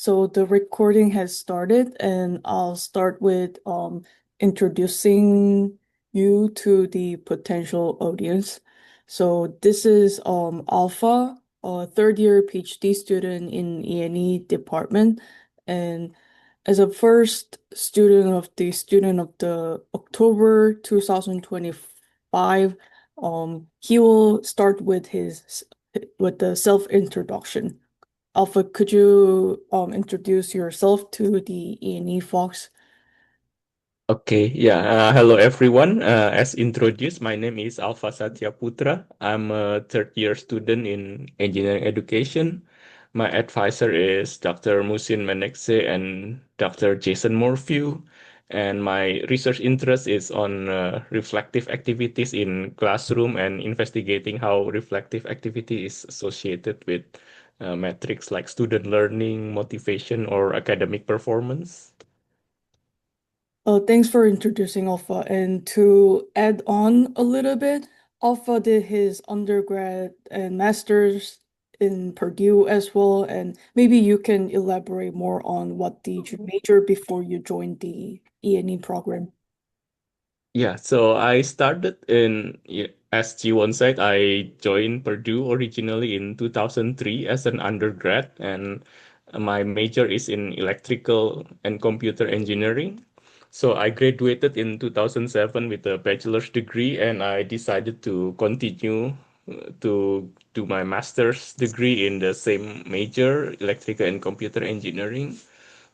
So the recording has started, and I'll start with introducing you to the potential audience. So this is Alpha, a third year PhD student in ENE department, and as a first student of the October 2025, he will start with the self-introduction. Alpha, could you introduce yourself to the E&E folks? Okay, yeah. Hello, everyone. As introduced, my name is Alfa Satya Putra. I'm a third year student in engineering education. My advisor is Dr. Musin Menekse and Dr. Jason Morphew. And my research interest is on reflective activities in classroom and investigating how reflective activity is associated with metrics like student learning, motivation, or academic performance. Thanks for introducing Alpha. And to add on a little bit, Alpha did his undergrad and master's in Purdue as well, and maybe you can elaborate more on what did you major before you joined the E&E program. Yeah, so I started as G1 said, I joined Purdue originally in 2003 as an undergrad, and my major is in electrical and computer engineering. So I graduated in 2007 with a bachelor's degree, and I decided to continue to do my master's degree in the same major, electrical and computer engineering.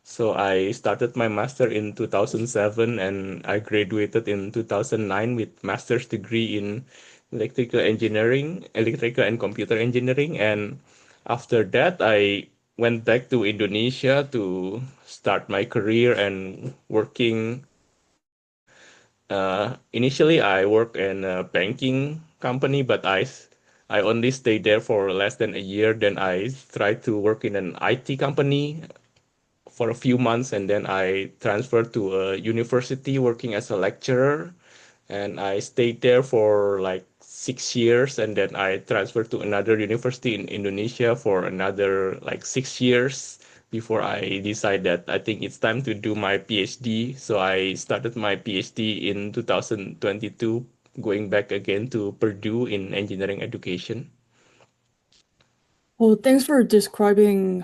So I started my master in 2007 and I graduated in 2009 with master's degree in electrical and computer engineering. And after that, I went back to Indonesia to start my career and working. Initially, I worked in a banking company, but I only stayed there for less than a year. Then I tried to work in an IT company for a few months and then I transferred to a university working as a lecturer and I stayed there for like 6 years and then I transferred to another university in Indonesia for another like 6 years before I decide that I think it's time to do my PhD. So I started my PhD in 2022, going back again to Purdue in engineering education. Well, thanks for describing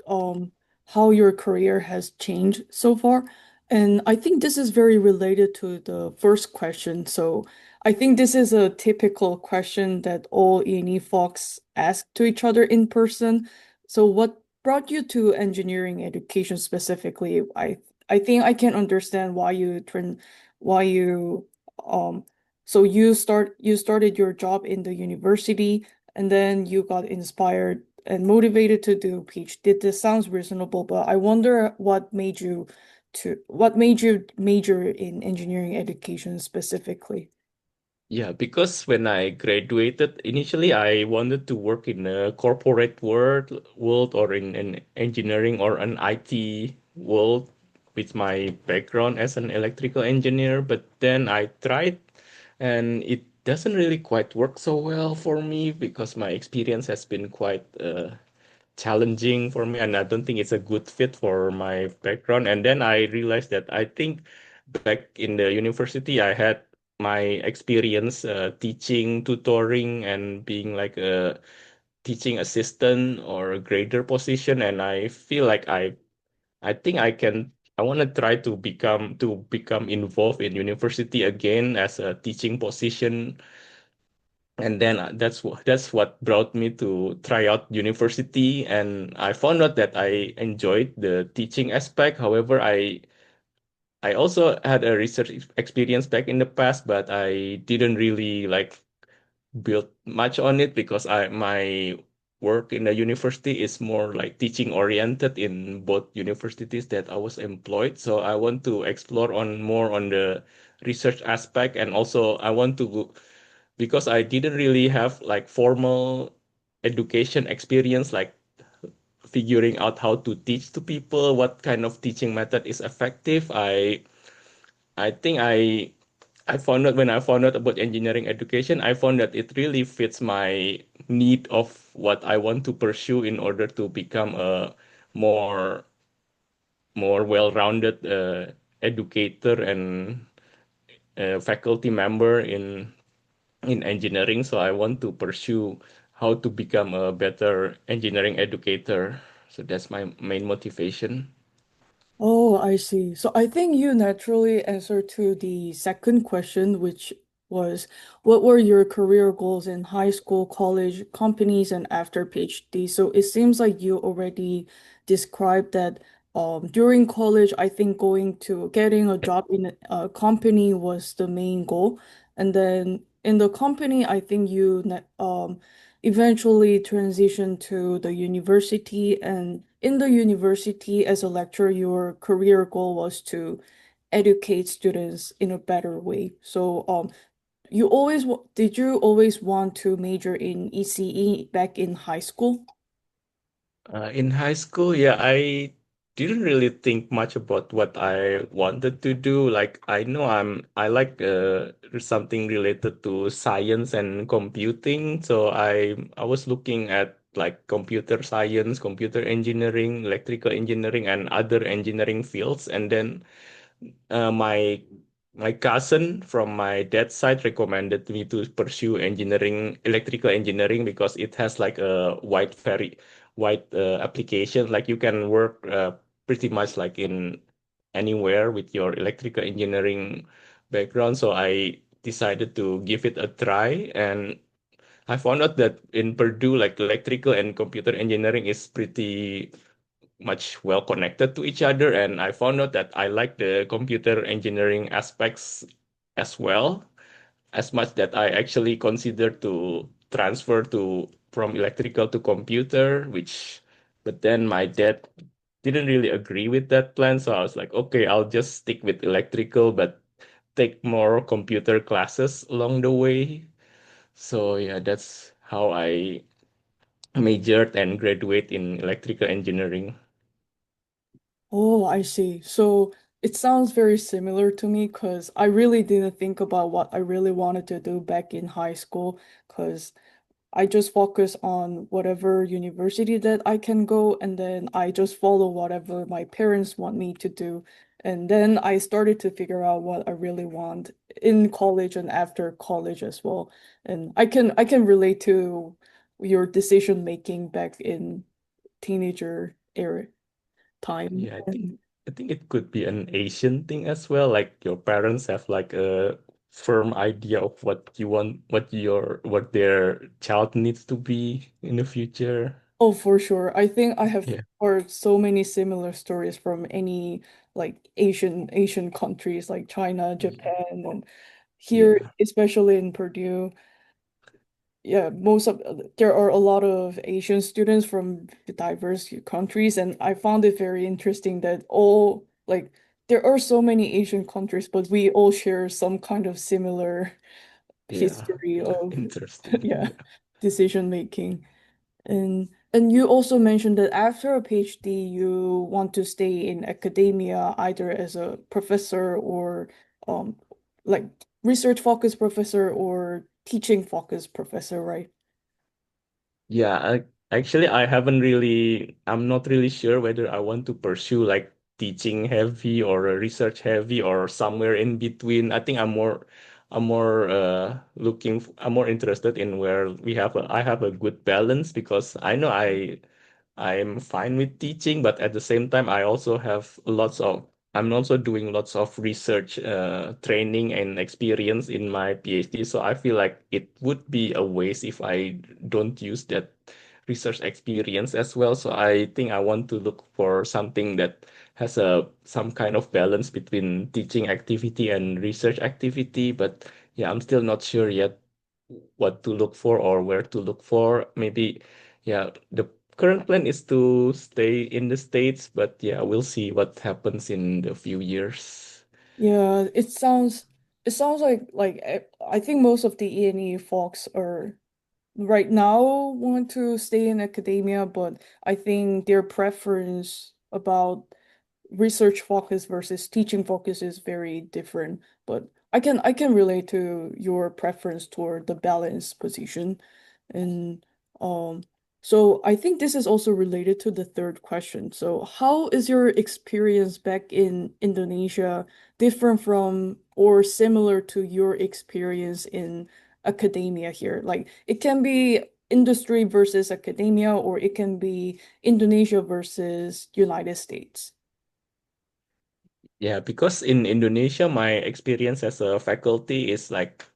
um how your career has changed so far. And I think this is very related to the first question. So I think this is a typical question that all E&E folks ask to each other in person. So what brought you to engineering education specifically? I think I can understand why you um so you started your job in the university and then you got inspired and motivated to do PhD. This sounds reasonable, but I wonder what made you major in engineering education specifically. Yeah, because when I graduated, initially I wanted to work in a corporate world or in an engineering or an IT world with my background as an electrical engineer. But then I tried and it doesn't really quite work so well for me because my experience has been quite challenging for me and I don't think it's a good fit for my background. And then I realized that I think back in the university I had my experience teaching, tutoring, and being like a teaching assistant or a grader position, and I feel like I think I want to try to become involved in university again as a teaching position and then that's what brought me to try out university and I found out that I enjoyed the teaching aspect. However, I also had a research experience back in the past, but I didn't really like build much on it because I my work in the university is more like teaching oriented in both universities that I was employed. So I want to explore on more on the research aspect and also I want to because I didn't really have like formal education experience, like figuring out how to teach to people, what kind of teaching method is effective. I think I found out when I found out about engineering education, I found that it really fits my need of what I want to pursue in order to become a more more well-rounded educator and faculty member in engineering. So I want to pursue how to become a better engineering educator. So that's my main motivation. Oh, I see. So I think you naturally answered to the second question, which was what were your career goals in high school, college, companies, and after PhD? So it seems like you already described that during college, I think going to getting a job in a company was the main goal. And then in the company, I think eventually transition to the university. And in the university, as a lecturer, your career goal was to educate students in a better way. So, did you always want to major in ECE back in high school? In high school, yeah, I didn't really think much about what I wanted to do. Like I like something related to science and computing. So I was looking at like computer science, computer engineering, electrical engineering, and other engineering fields. And then my cousin from my dad's side recommended me to pursue engineering, electrical engineering, because it has like a very wide application. Like you can work pretty much like in anywhere with your electrical engineering background. So I decided to give it a try, and I found out that in Purdue, like electrical and computer engineering is pretty much well connected to each other. And I found out that I like the computer engineering aspects as well, as much that I actually considered to transfer to from electrical to computer, but then my dad didn't really agree with that plan. So I was like, okay, I'll just stick with electrical, but take more computer classes along the way. So yeah, that's how I majored and graduate in electrical engineering. Oh, I see. So it sounds very similar to me because I really didn't think about what I really wanted to do back in high school because I just focus on whatever university that I can go, and then I just follow whatever my parents want me to do. And then I started to figure out what I really want in college and after college as well. And I can relate to your decision making back in teenager era time. Yeah, And I think it could be an Asian thing as well. Like your parents have like a firm idea of what you want, what their child needs to be in the future. oh, for sure. I think I have Yeah. heard so many similar stories from any like Asian countries like China, Japan, and here, Yeah. especially in Purdue. Yeah, there are a lot of Asian students from diverse countries, and I found it very interesting that all like there are so many Asian countries, but we all share some kind of similar Yeah. history Yeah. of Interesting. yeah, Yeah. decision making. And you also mentioned that after a PhD, you want to stay in academia either as a professor or um like research focused professor or teaching focused professor, right? Yeah, I'm not really sure whether I want to pursue like teaching heavy or research heavy or somewhere in between. I think I'm more interested in where I have a good balance, because I'm fine with teaching, but at the same time, I'm also doing lots of research, training and experience in my PhD. So I feel like it would be a waste if I don't use that research experience as well. So I think I want to look for something that has some kind of balance between teaching activity and research activity. But yeah, I'm still not sure yet what to look for or where to look for. Maybe, yeah, the current plan is to stay in the States, but yeah, we'll see what happens in the few years. Yeah, it sounds I think most of the ENE folks are right now want to stay in academia, but I think their preference about research focus versus teaching focus is very different. But I can relate to your preference toward the balanced position. And um So I think this is also related to the third question. So how is your experience back in Indonesia different from or similar to your experience in academia here? Like it can be industry versus academia, or it can be Indonesia versus United States. Yeah, because in Indonesia, my experience as a faculty is like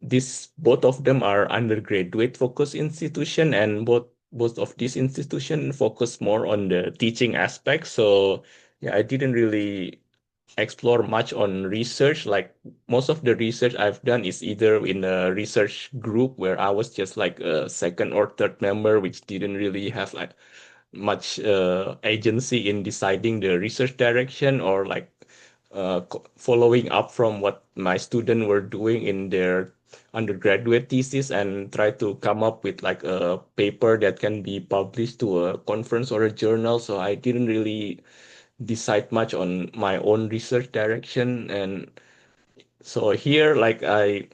this, both of them are undergraduate focused institution, and both of these institution focus more on the teaching aspect. So yeah, I didn't really explore much on research. Like most of the research I've done is either in a research group where I was just like a second or third member, which didn't really have like much agency in deciding the research direction, or like following up from what my students were doing in their undergraduate thesis and try to come up with like a paper that can be published to a conference or a journal. So I didn't really decide much on my own research direction. And so here, like I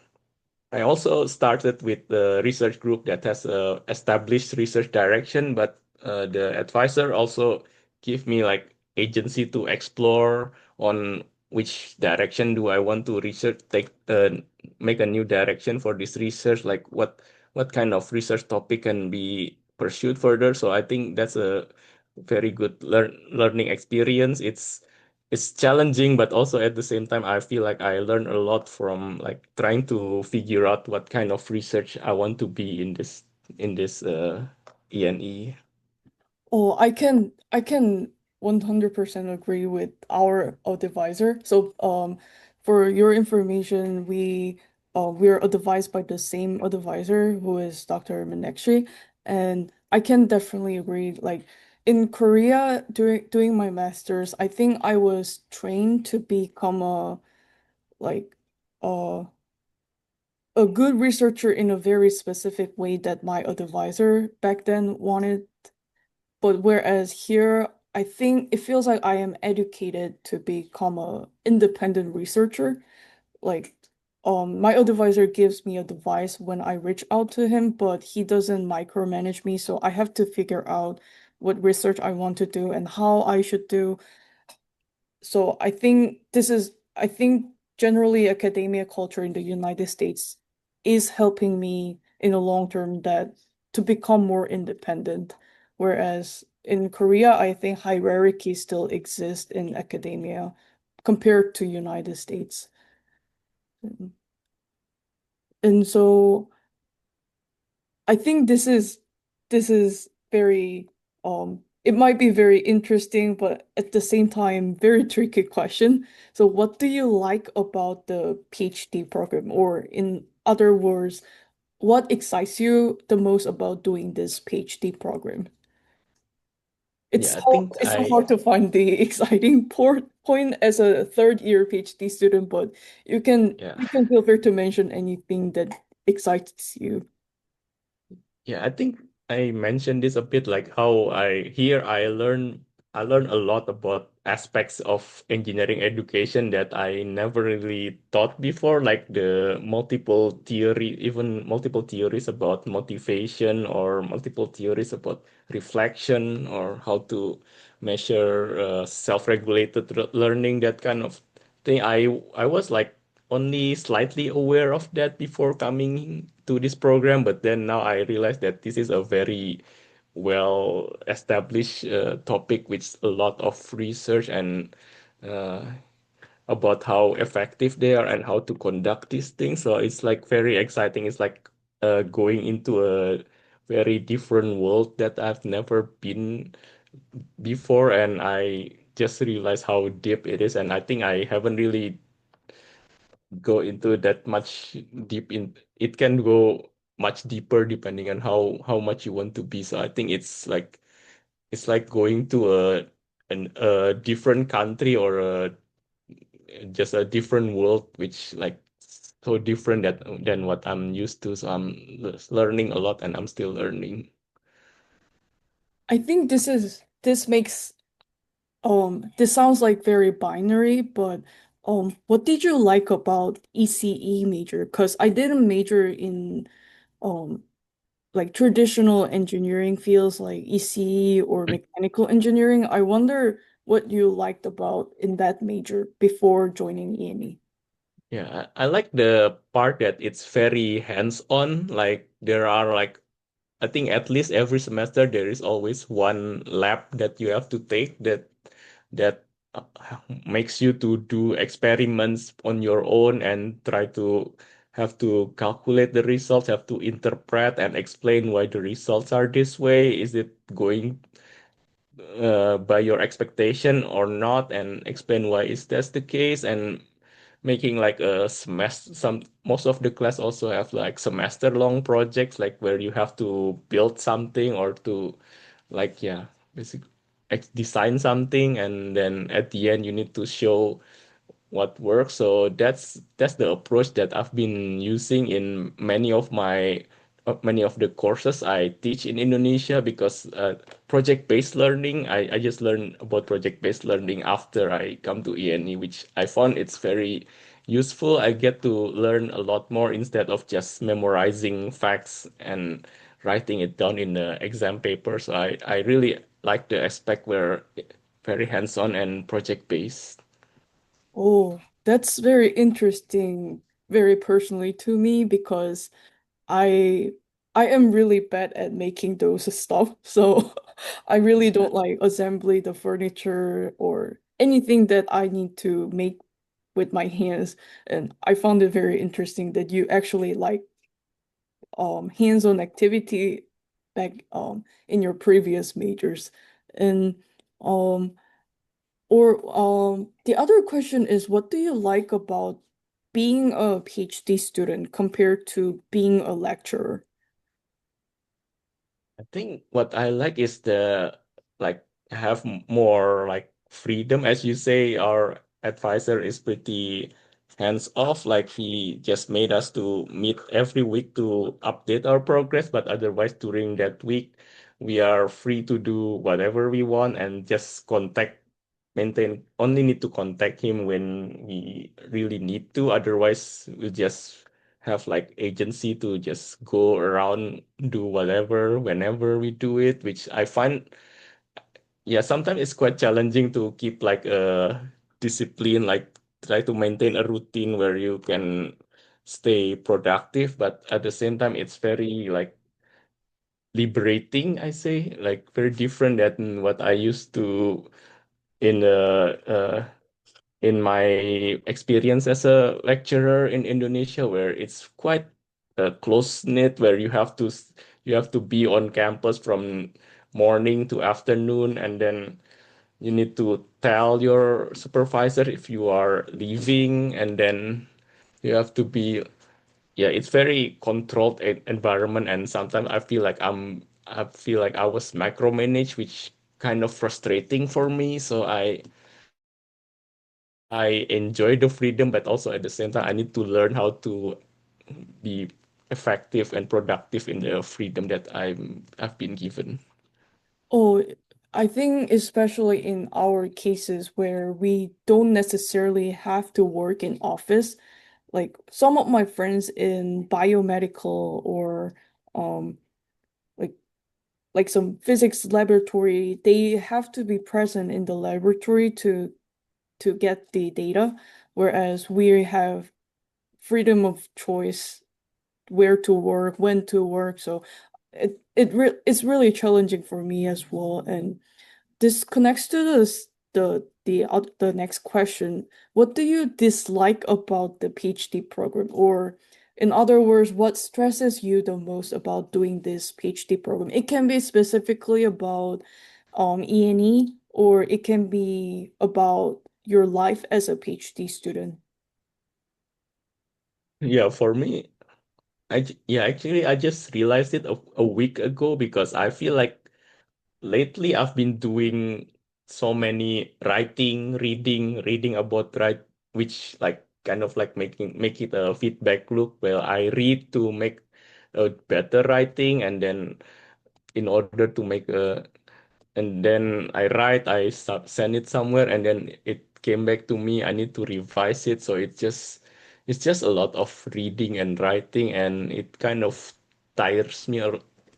also started with the research group that has a established research direction, but the advisor also give me like agency to explore on which direction do I want to research, make a new direction for this research, like what kind of research topic can be pursued further. So I think that's a very good learning experience. It's challenging, but also at the same time, I feel like I learn a lot from like trying to figure out what kind of research I want to be in this ENE. Oh, I can 100% agree with our advisor. So, for your information, we're advised by the same advisor who is Dr. Minekshi, and I can definitely agree. Like in Korea, doing my master's, I think I was trained to become like a a good researcher in a very specific way that my advisor back then wanted. But whereas here, I think it feels like I am educated to become a independent researcher. Like, my advisor gives me advice when I reach out to him, but he doesn't micromanage me, so I have to figure out what research I want to do and how I should do. So I think generally academia culture in the United States is helping me in the long term that to become more independent. Whereas in Korea, I think hierarchy still exists in academia compared to United States. And so I think this is very it might be very interesting, but at the same time very tricky question. So what do you like about the PhD program? Or in other words, what excites you the most about doing this PhD program? Yeah, I think It's so hard to find the exciting point as a third year PhD student, but yeah. you can feel free to mention anything that excites you. Yeah, I think I mentioned this a bit, like how I learn a lot about aspects of engineering education that I never really thought before, like the multiple theories about motivation, or multiple theories about reflection, or how to measure self-regulated learning, that kind of thing. I was like only slightly aware of that before coming to this program, but then now I realize that this is a very well established topic with a lot of research and uh, about how effective they are and how to conduct these things. So it's like very exciting. It's like going into a very different world that I've never been before, and I just realized how deep it is. And I think I haven't really go into that much deep in. It can go much deeper depending on how much you want to be. So I think it's like going to a different country, or just a different world, which like so different than what I'm used to. So I'm learning a lot, and I'm still learning. I think this makes this sounds like very binary, but what did you like about ECE major? Because I didn't major in um like traditional engineering fields like EC or mechanical engineering. I wonder what you liked about in that major before joining ENE. Yeah, I like the part that it's very hands-on. Like there are like I think at least every semester there is always one lab that you have to take that uh, makes you to do experiments on your own and try to have to calculate the results, have to interpret and explain why the results are this way. Is it going by your expectation or not, and explain why is that the case, and making like a semester. Some most of the class also have like semester long projects, like where you have to build something or to like yeah, basically design something, and then at the end you need to show what works. So that's the approach that I've been using in many of the courses I teach in Indonesia, because project-based learning, I just learned about project-based learning after I come to ENE, which I found it's very useful. I get to learn a lot more instead of just memorizing facts and writing it down in the exam paper. So I really like the aspect where very hands-on and project-based. Oh, that's very interesting, very personally to me because I I am really bad at making those stuff. So I really don't like assembly the furniture or anything that I need to make with my hands. And I found it very interesting that you actually like hands-on activity back in your previous majors. And um the other question is, what do you like about being a PhD student compared to being a lecturer? I think what I like is the like have more like freedom, as you say. Our advisor is pretty hands off. Like he just made us to meet every week to update our progress, but otherwise during that week we are free to do whatever we want and just maintain only need to contact him when we really need to. Otherwise we just have like agency to just go around, do whatever whenever we do it, which I find, yeah, sometimes it's quite challenging to keep like a discipline, like try to maintain a routine where you can stay productive, but at the same time it's very like liberating, I say, like very different than what I used to in in my experience as a lecturer in Indonesia, where it's quite close knit, where you have to be on campus from morning to afternoon, and then you need to tell your supervisor if you are leaving, and then you have to be, yeah, it's very controlled environment, and sometimes I feel like I was micromanaged, which kind of frustrating for me. So I enjoy the freedom, but also at the same time, I need to learn how to be effective and productive in the freedom that I've been given. Oh, I think especially in our cases where we don't necessarily have to work in office, like some of my friends in biomedical or um like some physics laboratory, they have to be present in the laboratory to get the data, whereas we have freedom of choice where to work, when to work. So it's really challenging for me as well. And this connects to the next question. What do you dislike about the PhD program? Or in other words, what stresses you the most about doing this PhD program? It can be specifically about ENE, or it can be about your life as a PhD student. Yeah, for me, yeah, actually, I just realized it a week ago, because I feel like lately I've been doing so many writing, reading about which like kind of like make it a feedback loop where I read to make a better writing, and then in order to make a and then I write, send it somewhere, and then it came back to me. I need to revise it, so it's just a lot of reading and writing, and it kind of tires me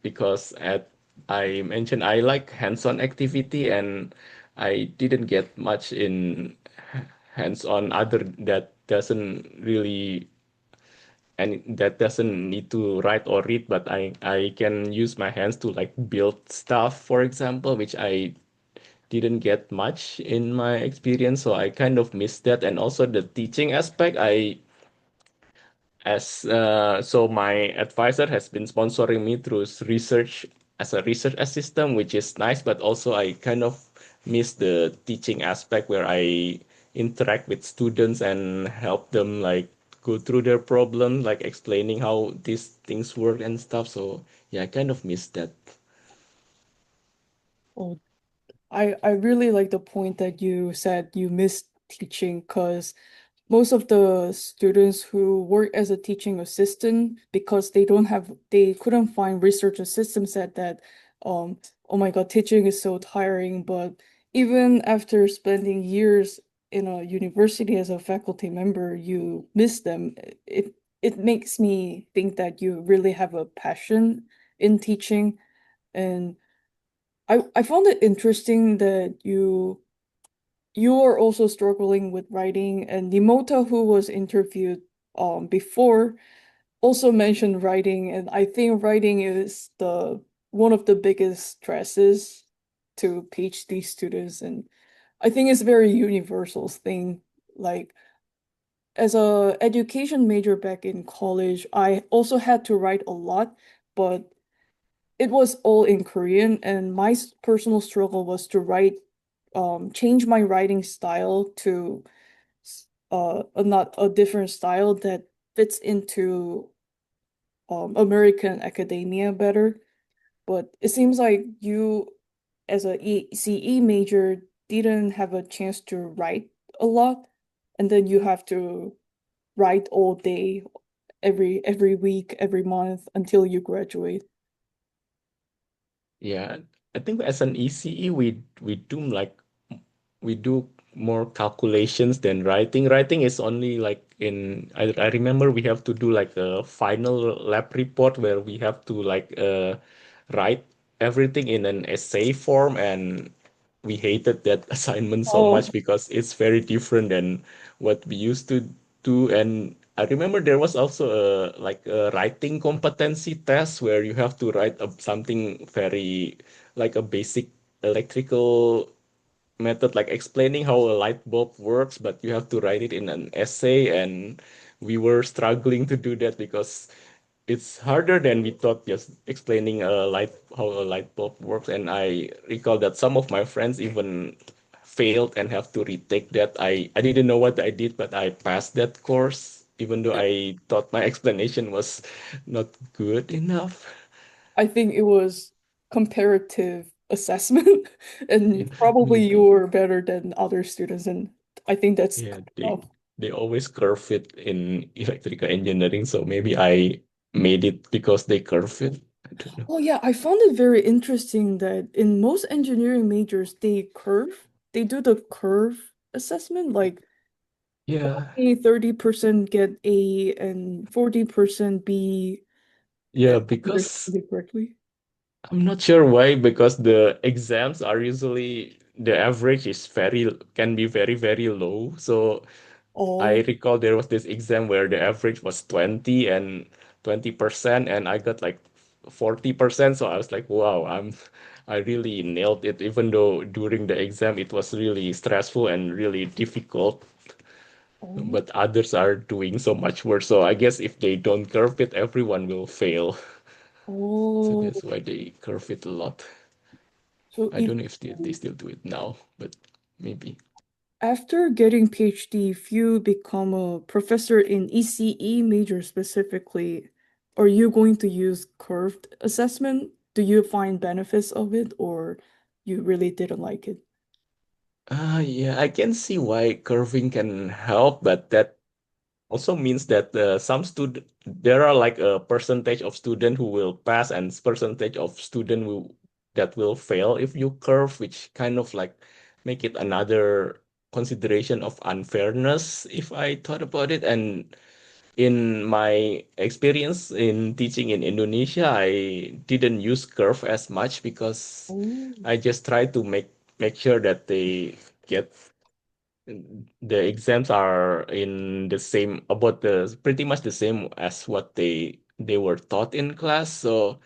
because at I mentioned I like hands-on activity and I didn't get much in hands-on other that doesn't really and that doesn't need to write or read, but I can use my hands to like build stuff, for example, which I didn't get much in my experience, so I kind of missed that. And also the teaching aspect, I as so my advisor has been sponsoring me through research as a research assistant, which is nice, but also I kind of miss the teaching aspect where I interact with students and help them like go through their problem, like explaining how these things work and stuff. So yeah, I kind of miss that. Oh, I really like the point that you said you miss teaching because most of the students who work as a teaching assistant because they couldn't find research assistants said that oh my God, teaching is so tiring. But even after spending years in a university as a faculty member, you miss them. It makes me think that you really have a passion in teaching. And I found it interesting that you are also struggling with writing, and Nimota, who was interviewed before, also mentioned writing, and I think writing is the one of the biggest stresses to PhD students, and I think it's a very universal thing. Like as a education major back in college, I also had to write a lot, but it was all in Korean, and my personal struggle was to change my writing style to not a different style that fits into American academia better. But it seems like you, as a ECE major, didn't have a chance to write a lot, and then you have to write all day, every week, every month until you graduate. Yeah, I think as an ECE, we do like we do more calculations than writing. Writing is only like I remember we have to do like a final lab report where we have to like write everything in an essay form, and we hated that assignment so Oh, much because it's very different than what we used to do. And I remember there was also a like a writing competency test where you have to write something very like a basic electrical method, like explaining how a light bulb works, but you have to write it in an essay. And we were struggling to do that because it's harder than we thought, just explaining how a light bulb works. And I recall that some of my friends even failed and have to retake that. I didn't know what I did, but I passed that course, even though I thought my explanation was not good enough. I think it was comparative assessment, and probably you Maybe. were better than other students, and I think that's Yeah, good enough. they always curve it in electrical engineering, so maybe I made it because they curve it. I don't know. Oh yeah, I found it very interesting that in most engineering majors they do the curve assessment, like Yeah, only 30% get A and 40% B. yeah, If I understand because it correctly. I'm not sure why, because the exams are usually the average is very can be very, very low. So I Oh, recall there was this exam where the average was 20 and 20%, and I got like 40%. So I was like, wow, I really nailed it, even though during the exam it was really stressful and really difficult. oh, But others are doing so much worse. So I guess if they don't curve it, everyone will fail. So oh. that's why they curve it a lot. So I if don't know if they still do it now, but maybe. after getting PhD, if you become a professor in ECE major specifically, are you going to use curved assessment? Do you find benefits of it, or you really didn't like it? Yeah, I can see why curving can help, but that also means that some student there are like a percentage of student who will pass and percentage of student that will fail if you curve, which kind of like make it another consideration of unfairness if I thought about it. And in my experience in teaching in Indonesia, I didn't use curve as much because Oh, I just try to make sure that they get the exams are in the same about the pretty much the same as what they were taught in class. So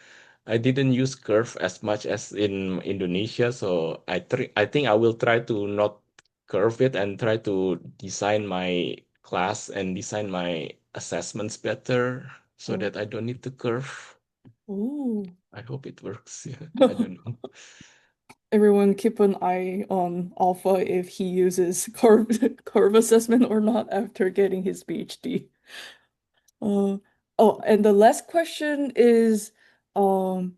I didn't use curve as much as in Indonesia. So I think I will try to not curve it and try to design my class and design my assessments better so oh, that I don't need to curve. oh. I hope it works. Yeah, I don't know. Everyone keep an eye on Alpha if he uses curve assessment or not after getting his PhD. Uh, oh, and the last question is, um,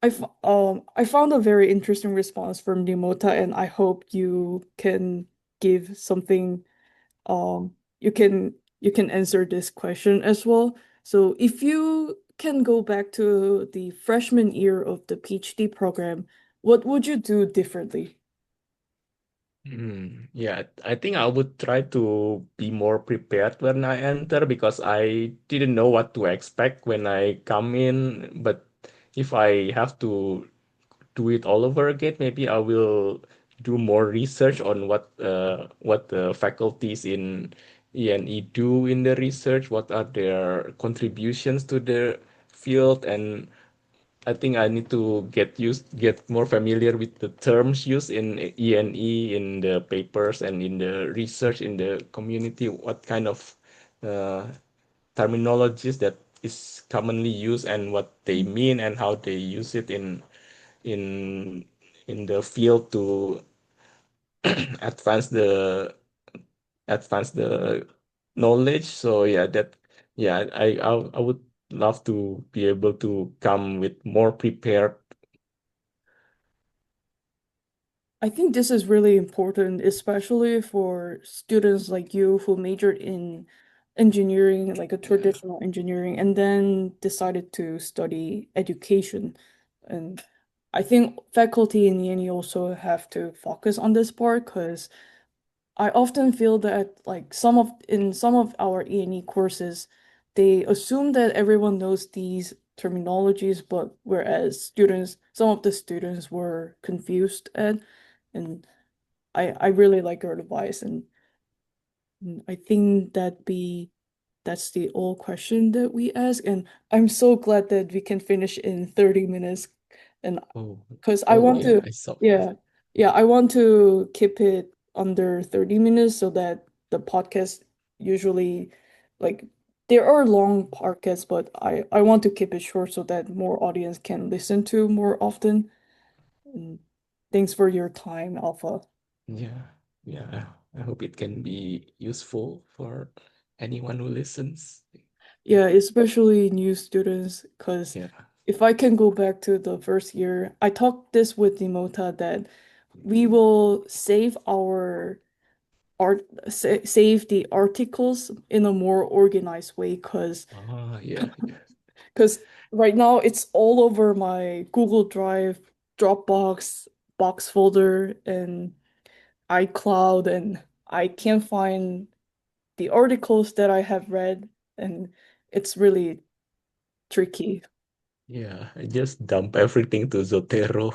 I found a very interesting response from Nimota, and I hope you can give something. You can answer this question as well. So, if you can go back to the freshman year of the PhD program, what would you do differently? Yeah, I think I would try to be more prepared when I enter because I didn't know what to expect when I come in. But if I have to do it all over again, maybe I will do more research on what the faculties in ENE do in the research, what are their contributions to the field, and I think I need to get more familiar with the terms used in ENE in the papers and in the research in the community. What kind of uh, terminologies that is commonly used and what they mean and how they use it in in the field to advance the advance the knowledge. So yeah, yeah, I would love to be able to come with more prepared. I think this is really important, especially for students like you who majored in engineering, like a Yeah. traditional engineering, and then decided to study education. And I think faculty in uni also have to focus on this part because I often feel that like some of our E&E courses, they assume that everyone knows these terminologies, but whereas some of the students were confused and I really like your advice and I think that's the old question that we ask and I'm so glad that we can finish in 30 minutes and Oh, because I oh want yeah, to I saw. yeah I want to keep it under 30 minutes so that the podcast usually like there are long podcasts but I want to keep it short so that more audience can listen to more often and thanks for your time, Alpha. Yeah, yeah. I hope it can be useful for anyone who listens. Yeah, especially new students, because Yeah. if I can go back to the first year, I talked this with Demota that we will save our save the articles in a more organized way, Ah, yeah, yeah, because right now it's all over my Google Drive, Dropbox, box folder, and iCloud, and I can't find the articles that I have read, and it's really tricky. yeah. I just dump everything to Zotero.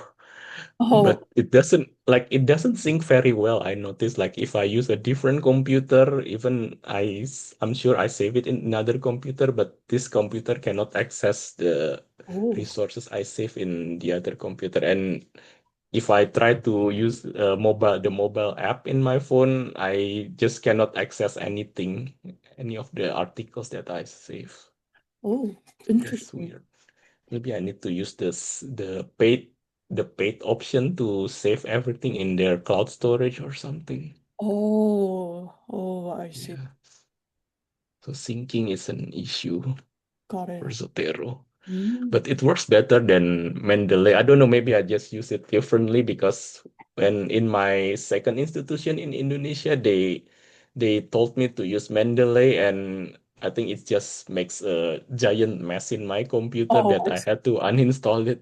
Oh, But it doesn't sync very well. I noticed like if I use a different computer, even I'm sure I save it in another computer, but this computer cannot access the oh, resources I save in the other computer. And if I try to use the mobile app in my phone, I just cannot access anything, any of the articles that I save. oh, That's interesting. weird. Maybe I need to use the paid option to save everything in their cloud storage or something. Oh, oh, I see. Yeah. So syncing is an issue Got for it. Zotero. Mm. But it works better than Mendeley. I don't know, maybe I just use it differently because when in my second institution in Indonesia, they told me to use Mendeley and I think it just makes a giant mess in my computer Oh, that I I see. had to uninstall it.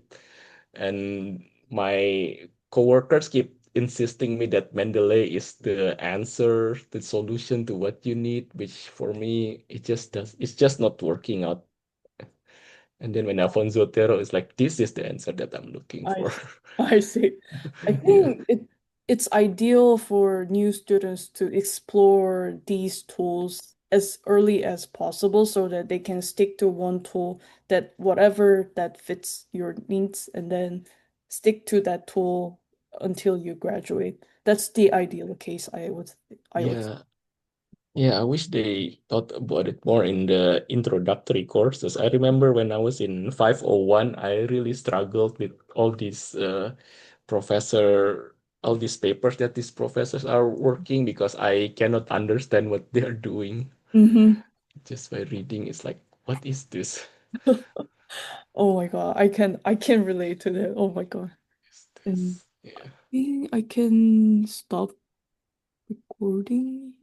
And my coworkers keep insisting me that Mendeley is the answer, the solution to what you need, which for me it's just not working out. And then when Alfonso Otero is like, this is the answer that I'm looking I for. see. I see. I Yeah. think it's ideal for new students to explore these tools as early as possible so that they can stick to one tool that whatever that fits your needs and then stick to that tool until you graduate. That's the ideal case I would. Yeah. Yeah, I wish they thought about it more in the introductory courses. I remember when I was in 501, I really struggled with professor, all these papers that these professors are working because I cannot understand what they're doing. Mm-hmm. Just by reading, it's like, what is this? Oh my God, I can relate to that. Oh my God. Is And this? I Yeah. think I can stop recording.